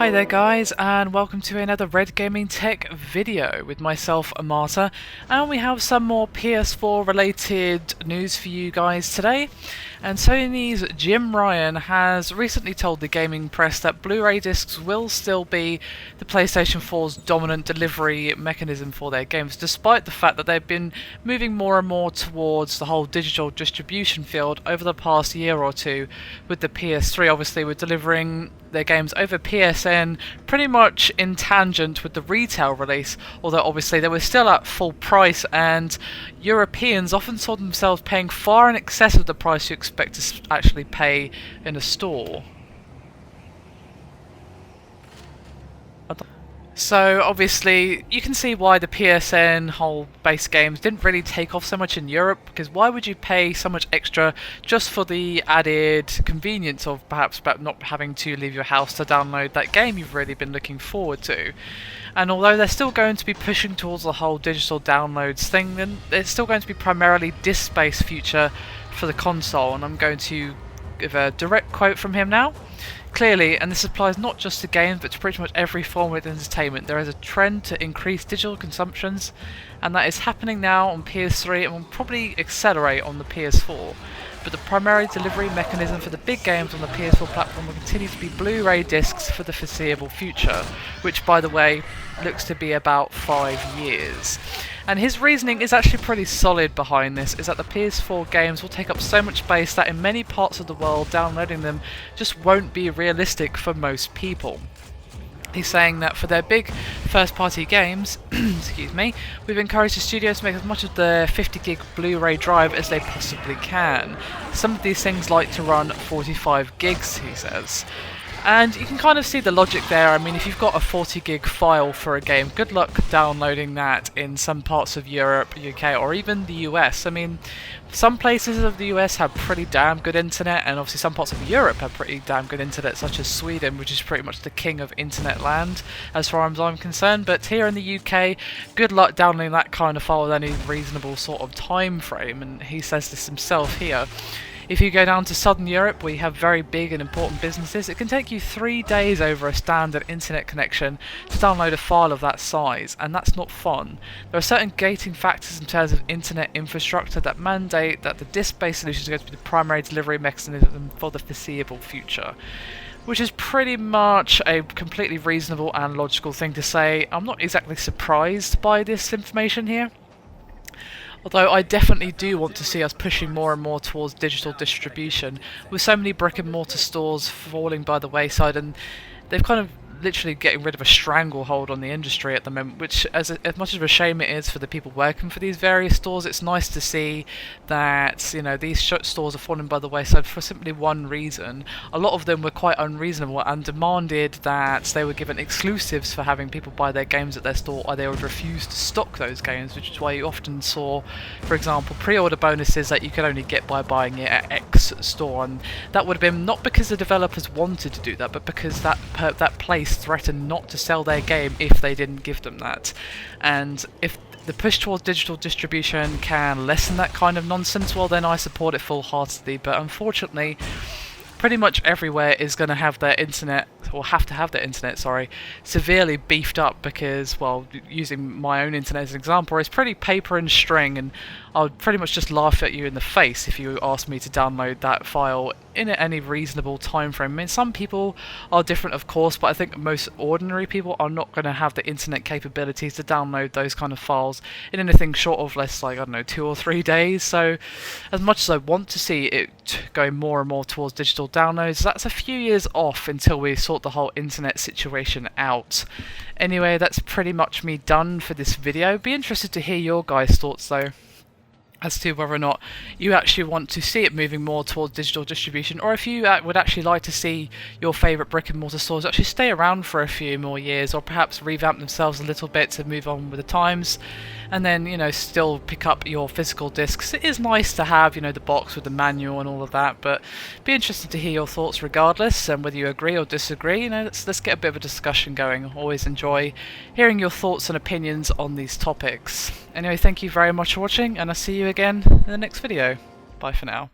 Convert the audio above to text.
Hi there guys, and welcome to another RedGamingTech video with myself, Amata, and we have some more PS4 related news for you guys today. And Sony's Jim Ryan has recently told the gaming press that Blu-ray discs will still be the PlayStation 4's dominant delivery mechanism for their games, despite the fact that they've been moving more and more towards the whole digital distribution field over the past year or two. With the PS3 obviously we're delivering their games over PSN pretty much in tangent with the retail release, although obviously they were still at full price, and Europeans often saw themselves paying far in excess of the price you expect to actually pay in a store. So obviously you can see why the PSN whole base games didn't really take off so much in Europe, because why would you pay so much extra just for the added convenience of perhaps about not having to leave your house to download that game you've really been looking forward to? And although they're still going to be pushing towards the whole digital downloads thing, then it's still going to be primarily disc-based future for the console, and I'm going to give a direct quote from him now. Clearly, and this applies not just to games but to pretty much every form of entertainment, there is a trend to increase digital consumptions, and that is happening now on PS3 and will probably accelerate on the PS4. But the primary delivery mechanism for the big games on the PS4 platform will continue to be Blu-ray discs for the foreseeable future, which by the way looks to be about 5 years. And his reasoning is actually pretty solid behind this, is that the PS4 games will take up so much space that in many parts of the world downloading them just won't be realistic for most people. He's saying that for their big first-party games, excuse me, we've encouraged the studios to make as much of their 50 gig Blu-ray drive as they possibly can. Some of these things like to run 45 gigs, he says. And you can kind of see the logic there. I mean, if you've got a 40 gig file for a game, good luck downloading that in some parts of Europe, UK, or even the US. I mean, some places of the US have pretty damn good internet, and obviously some parts of Europe have pretty damn good internet, such as Sweden, which is pretty much the king of internet land, as far as I'm concerned. But here in the UK, good luck downloading that kind of file with any reasonable sort of time frame, and he says this himself here. If you go down to Southern Europe, where you have very big and important businesses, it can take you 3 days over a standard internet connection to download a file of that size, and that's not fun. There are certain gating factors in terms of internet infrastructure that mandate that the disk-based solution is going to be the primary delivery mechanism for the foreseeable future. Which is pretty much a completely reasonable and logical thing to say. I'm not exactly surprised by this information here. Although I definitely do want to see us pushing more and more towards digital distribution, with so many brick and mortar stores falling by the wayside, and they've kind of literally getting rid of a stranglehold on the industry at the moment, which as much of a shame it is for the people working for these various stores, it's nice to see that, you know, these stores are falling by the wayside for simply one reason. A lot of them were quite unreasonable and demanded that they were given exclusives for having people buy their games at their store, or they would refuse to stock those games, which is why you often saw, for example, pre-order bonuses that you could only get by buying it at X store, and that would have been not because the developers wanted to do that, but because that place threatened not to sell their game if they didn't give them that. And if the push towards digital distribution can lessen that kind of nonsense, well then I support it full-heartedly, but unfortunately pretty much everywhere is going to have their internet, or have to have their internet, sorry, severely beefed up, because, well, using my own internet as an example, it's pretty paper and string, and I would pretty much just laugh at you in the face if you asked me to download that file in any reasonable time frame. I mean, some people are different, of course, but I think most ordinary people are not going to have the internet capabilities to download those kind of files in anything short of less, like, I don't know, 2 or 3 days. So as much as I want to see it going more and more towards digital downloads, that's a few years off until we sort the whole internet situation out. Anyway, that's pretty much me done for this video. Be interested to hear your guys' thoughts though, as to whether or not you actually want to see it moving more towards digital distribution, or if you would actually like to see your favourite brick and mortar stores actually stay around for a few more years, or perhaps revamp themselves a little bit to move on with the times, and then, you know, still pick up your physical discs. It is nice to have, you know, the box with the manual and all of that, but be interested to hear your thoughts regardless, and whether you agree or disagree. You know, let's get a bit of a discussion going. Always enjoy hearing your thoughts and opinions on these topics. Anyway, thank you very much for watching, and I'll see you again in the next video. Bye for now.